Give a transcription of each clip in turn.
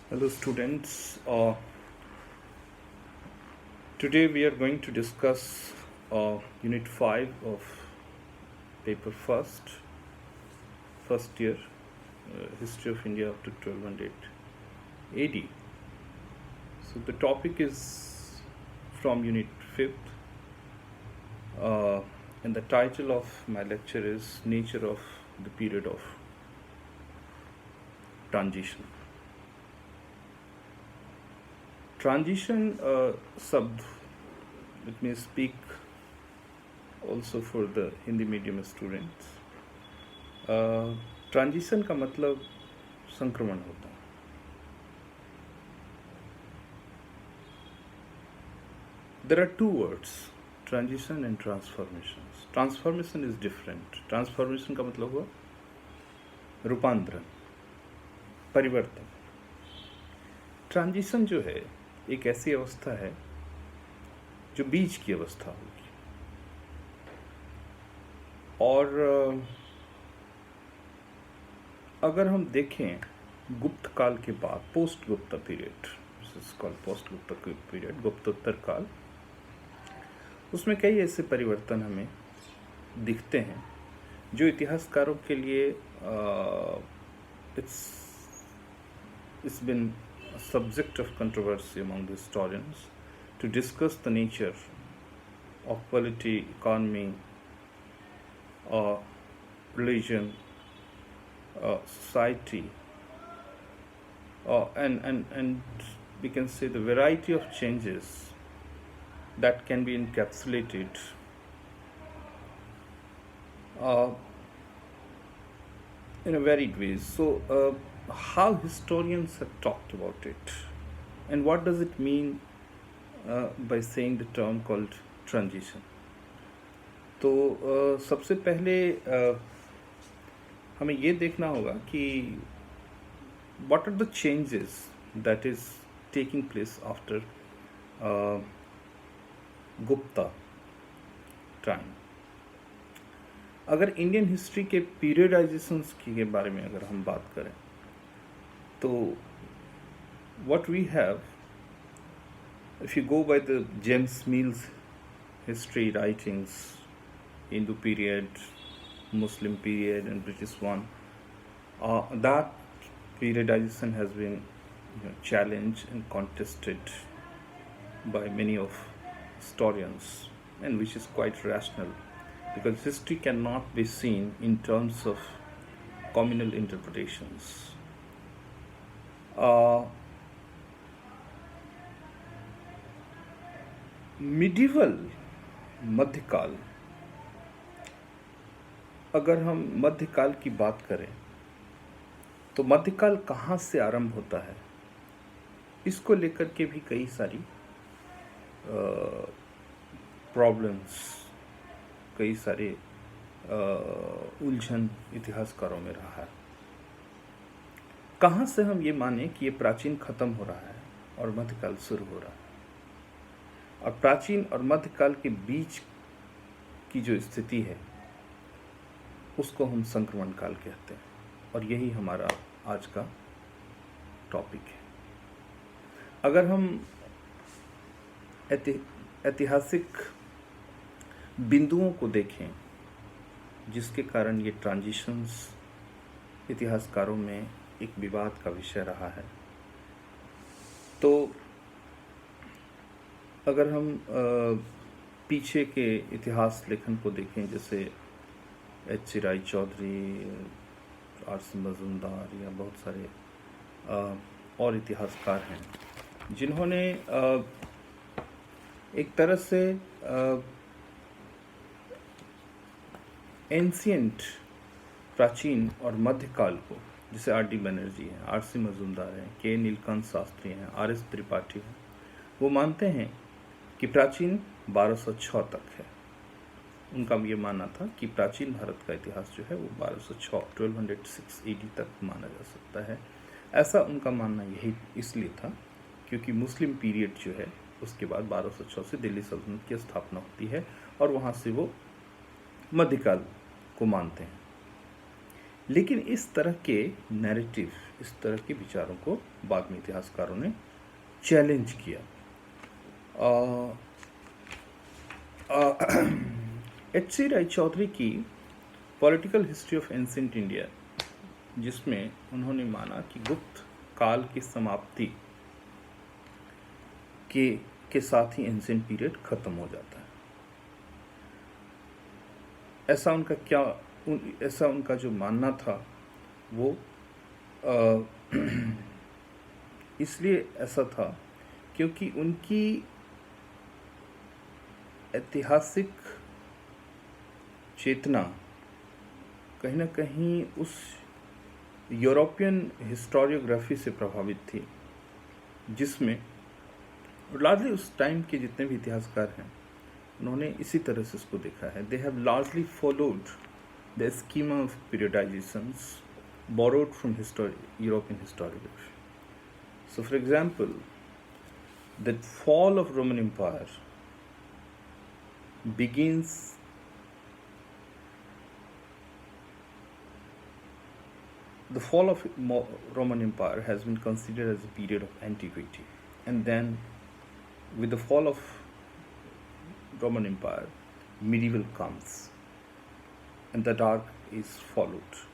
Hello, students. Today we are going to discuss Unit 5 of paper first year, History of India up to 1200 AD. So the topic is from Unit 5th, and the title of my lecture is Nature of the Period of Transition. Transition शब्द, let me speak also for the Hindi medium students. Transition का मतलब संक्रमण होता है. There are two words, transition and transformations. Transformation is different. Transformation का मतलब हुआ रूपांतरण, परिवर्तन. ट्रांजिशन जो है एक ऐसी अवस्था है जो बीच की अवस्था होगी, और अगर हम देखें गुप्त काल के बाद, post Gupta period, post Gupta period, गुप्तोत्तर काल, उसमें कई ऐसे परिवर्तन हमें दिखते हैं जो इतिहासकारों के लिए it's been a subject of controversy among the historians to discuss the nature of polity, economy, religion, society, and we can say the variety of changes that can be encapsulated in a varied ways. So how historians have talked about it, and what does it mean by saying the term called transition. तो सबसे पहले हमें ये देखना होगा कि what are the changes that is taking place after Gupta time. अगर Indian history के पीरियडाइजेशंस के बारे में अगर हम बात करें तो what we have, if you go by the James Mill's history writings, Hindu period, Muslim period, and British one, that periodization has been challenged and contested by many of historians, and which is quite rational, because history cannot be seen in terms of communal interpretations. Medieval मध्यकाल, अगर हम मध्यकाल की बात करें तो मध्यकाल कहाँ से आरंभ होता है, इसको लेकर के भी कई सारी प्रॉब्लम्स, कई सारे उलझन इतिहासकारों में रहा है. कहाँ से हम ये माने कि ये प्राचीन खत्म हो रहा है और मध्यकाल शुरू हो रहा है, और प्राचीन और मध्यकाल के बीच की जो स्थिति है उसको हम संक्रमण काल कहते हैं, और यही हमारा आज का टॉपिक है. अगर हम ऐतिहासिक बिंदुओं को देखें जिसके कारण ये ट्रांजिशंस इतिहासकारों में एक विवाद का विषय रहा है, तो अगर हम पीछे के इतिहास लेखन को देखें, जैसे H.C. राय चौधरी, R.C. मजूमदार, या बहुत सारे और इतिहासकार हैं जिन्होंने एक तरह से एंशिएंट, प्राचीन और मध्यकाल को, जैसे R.D. बनर्जी हैं, R.C. मजूमदार हैं, K. नीलकांत शास्त्री हैं, R.S. त्रिपाठी हैं, वो मानते हैं कि प्राचीन 1206 तक है. उनका ये मानना था कि प्राचीन भारत का इतिहास जो है वो 1206 AD तक माना जा सकता है. ऐसा उनका मानना यही इसलिए था क्योंकि मुस्लिम पीरियड जो है उसके बाद 1206 से दिल्ली सल्तनत की स्थापना होती है, और वहाँ से वो मध्यकाल को मानते हैं. लेकिन इस तरह के नैरेटिव, इस तरह के विचारों को बाद में इतिहासकारों ने चैलेंज किया। एच सी रायचौधरी की political history of ancient India, जिसमें उन्होंने माना कि गुप्त काल की समाप्ति के साथ ही एंसेंट पीरियड खत्म हो जाता है। ऐसा उनका जो मानना था वो इसलिए ऐसा था क्योंकि उनकी ऐतिहासिक चेतना कहीं ना कहीं उस यूरोपियन हिस्टोरियोग्राफी से प्रभावित थी, जिसमें लार्जली उस टाइम के जितने भी इतिहासकार हैं उन्होंने इसी तरह से इसको देखा है। They have largely followed the schema of periodizations borrowed from European historiography. So for example, the fall of Roman Empire begins the fall of Roman Empire has been considered as a period of antiquity, and then with the fall of Roman Empire, medieval comes and the dark is followed.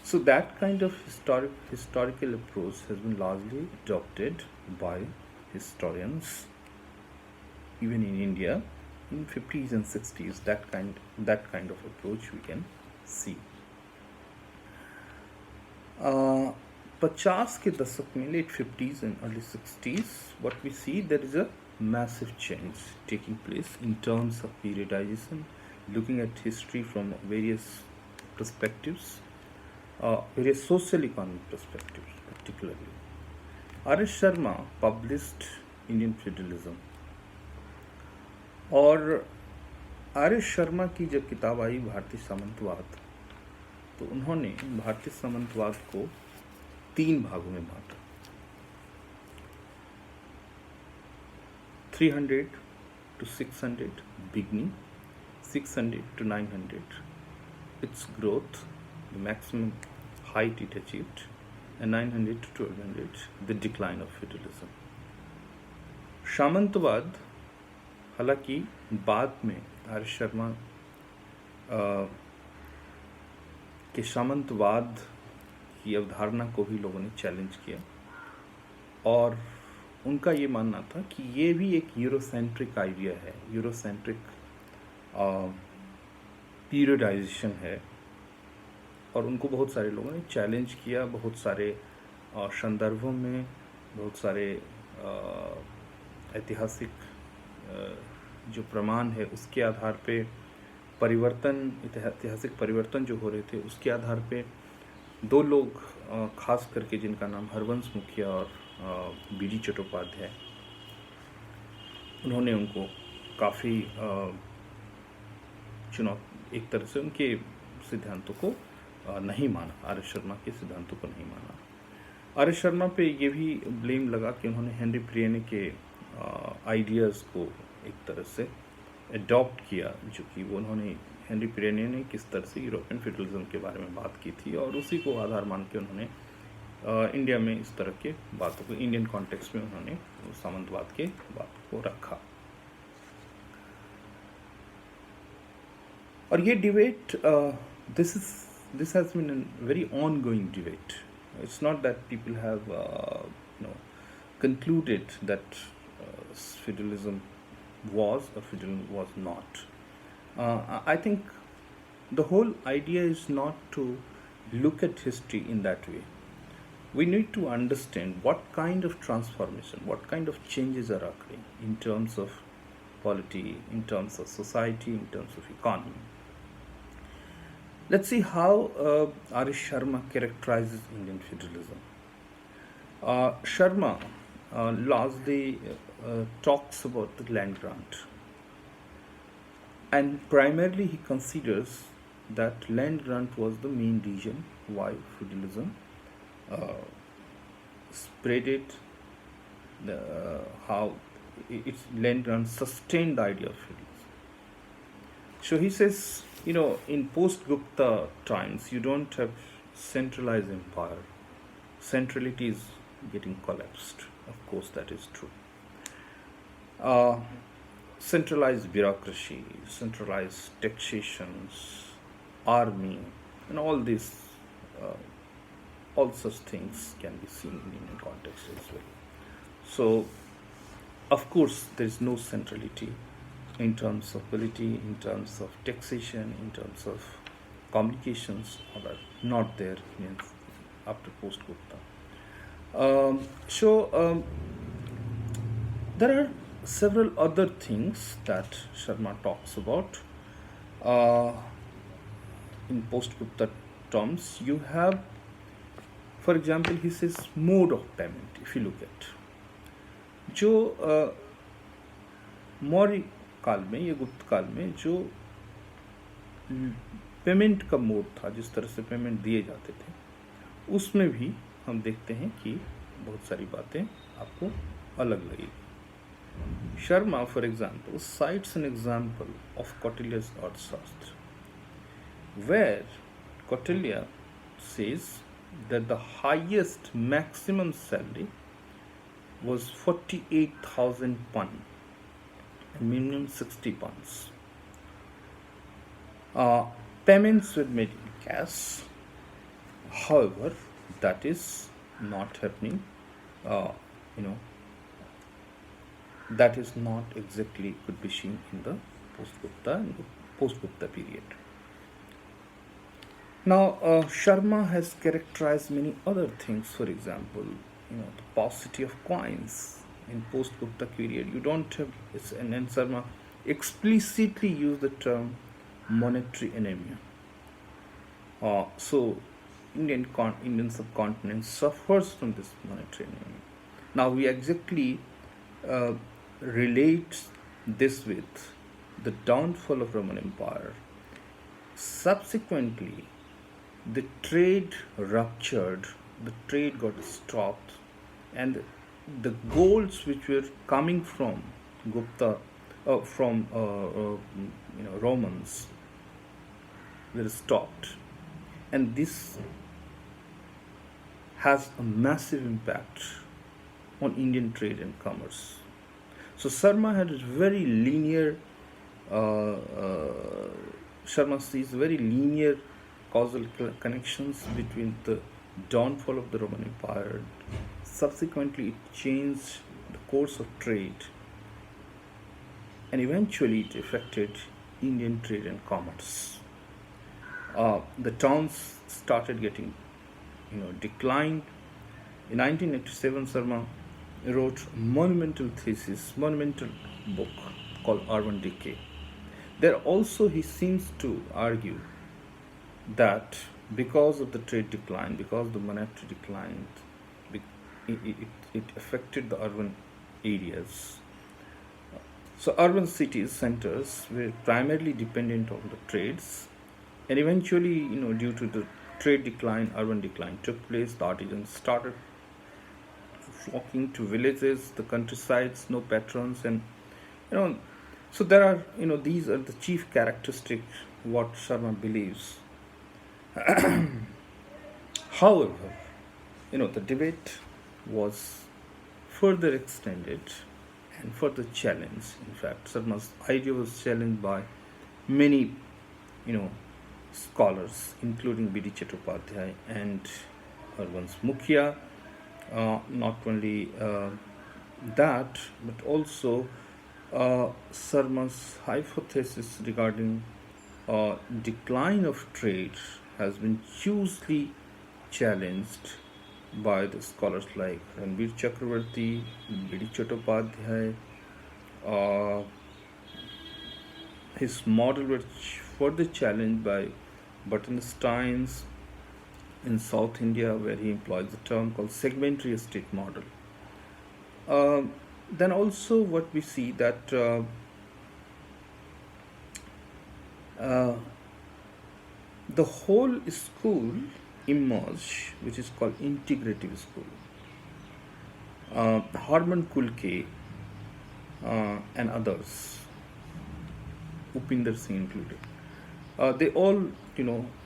So that kind of historical approach has been largely adopted by historians, even in India, in 50s and 60s. That kind of approach we can see. 50 के दशक में, late 50s and early 60s, what we see, there is a massive change taking place in terms of periodization, looking at history from various perspectives. Various social economic perspectives particularly. R.S. Sharma published Indian Feudalism, और R.S. Sharma की जब किताब आई भारतीय सामंतवाद, तो उन्होंने भारतीय सामंतवाद को 3 भागों में बांटा। 300 to 600 beginning, 600 to 900 its growth, the maximum height it achieved, and 900 to 1200 the decline of feudalism. सामंतवाद, हालांकि बाद में आर शर्मा के सामंतवाद की अवधारणा को भी लोगों ने चैलेंज किया, और उनका ये मानना था कि ये भी एक यूरोसेंट्रिक आइडिया है, यूरोसेंट्रिक पीरियडाइजेशन है, और उनको बहुत सारे लोगों ने चैलेंज किया। बहुत सारे संदर्भों में, बहुत सारे ऐतिहासिक जो प्रमाण है उसके आधार पे ऐतिहासिक परिवर्तन जो हो रहे थे उसके आधार पे 2 लोग खास करके, जिनका नाम हरवंश मुखिया और बी.डी. चट्टोपाध्याय, उन्होंने उनको काफ़ी एक तरह से उनके सिद्धांतों को नहीं माना, आर.एस. शर्मा के सिद्धांतों को नहीं माना। आर.एस. शर्मा पे ये भी ब्लेम लगा कि उन्होंने हेनरी प्रियने के आइडियाज़ को एक तरह से अडॉप्ट किया, जो कि वो उन्होंने हेनरी प्रियने ने किस तरह से यूरोपियन फेडरलिज्म के बारे में बात की थी, और उसी को आधार मान के उन्होंने इंडिया में इस तरह के बातों को, इंडियन कॉन्टेक्स्ट में उन्होंने सामंतवाद के बात को रखा। और ये debate, this has been a very ongoing debate. It's not that people have concluded that feudalism was or feudalism was not. I think the whole idea is not to look at history in that way. We need to understand what kind of transformation, what kind of changes are occurring in terms of polity, in terms of society, in terms of economy. Let's see how R.S. Sharma characterizes Indian feudalism. Sharma largely talks about the land grant, and primarily he considers that land grant was the main reason why feudalism spreaded, how its land grant sustained the idea of feudalism. So he says, in post-Gupta times, you don't have centralized empire. Centrality is getting collapsed. Of course, that is true. Uh, Centralized bureaucracy, centralized taxations, army, and uh, all such things can be seen in Indian context as well. So, of course, there is no centrality in terms of polity, in terms of taxation, in terms of communications, all are not there after post Gupta. So there are several other things that Sharma talks about. Uh, in post Gupta terms, you have, for example, he says mode of payment. If you look at जो मौर्य काल में या गुप्त काल में जो payment का mode था, जिस तरह से पेमेंट दिए जाते थे, उसमें भी हम देखते हैं कि बहुत सारी बातें आपको अलग लगेगी. Sharma, for example, cites an example of Kautilya's Arthashastra, where Kautilya says that the highest maximum salary was 48,000 pun, and minimum 60 puns. Payments were made in cash. However, that is not happening. That is not exactly could be seen in the post-Gupta period. Now, Sharma has characterized many other things. For example, the paucity of coins in post-Gupta period. You don't have, and then Sharma explicitly used the term monetary anemia. So, Indian subcontinent suffers from this monetary anemia. Now, we exactly relate this with the downfall of Roman Empire. Subsequently, the trade ruptured, the trade got stopped, and the golds which were coming from Gupta, Romans, were stopped, and this has a massive impact on Indian trade and commerce. So Sharma had a very linear, Sharma sees very linear causal connections between the downfall of the Roman Empire. Subsequently, it changed the course of trade, and eventually it affected Indian trade and commerce. The towns started getting, declined. In 1987, Sharma wrote a monumental book called Urban Decay. There also he seems to argue that because of the trade decline, because the monetary declined, it affected the urban areas. So urban cities, centers were primarily dependent on the trades, and eventually, due to the trade decline, urban decline took place. The artisans started flocking to villages, the countrysides, no patrons, and so there are, these are the chief characteristics what Sharma believes. However, the debate was further extended and further challenged. In fact, Sharma's idea was challenged by many, scholars, including B.D. Chattopadhyay and Harvansh Mukhia. Not only that, but also Sharma's hypothesis regarding decline of trade has been hugely challenged by the scholars like Ranbir Chakravarti, B.D. Chattopadhyay. His model was further challenged by Buttenstein's in South India, where he employs the term called segmentary estate model. Then also what we see that the whole school emerged, which is called integrative school. Harman Kulke and others, Upinder Singh included, they all,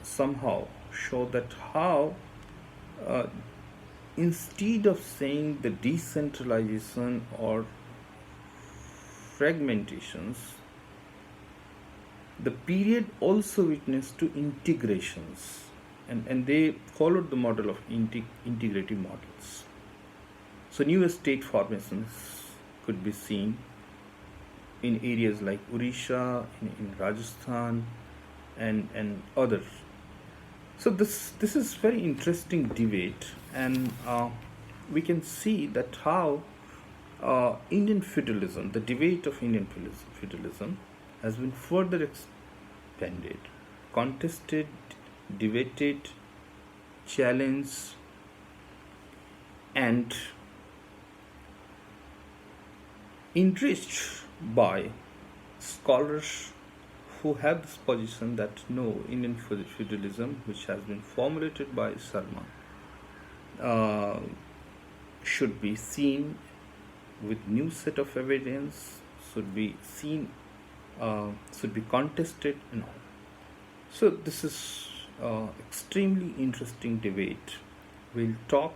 somehow show that how uh, instead of saying the decentralization or fragmentations, the period also witnessed to integrations, and they followed the model of integrative models. So new state formations could be seen in areas like Odisha, in Rajasthan, and others. So this is very interesting debate, and we can see that how Indian feudalism, the debate of Indian feudalism, has been further expanded, contested, debated, challenged, and enriched by scholars who have this position that no, Indian feudalism, which has been formulated by Sharma, uh, should be seen with new set of evidence, should be seen, should be contested, and all. So this is extremely interesting debate. We'll talk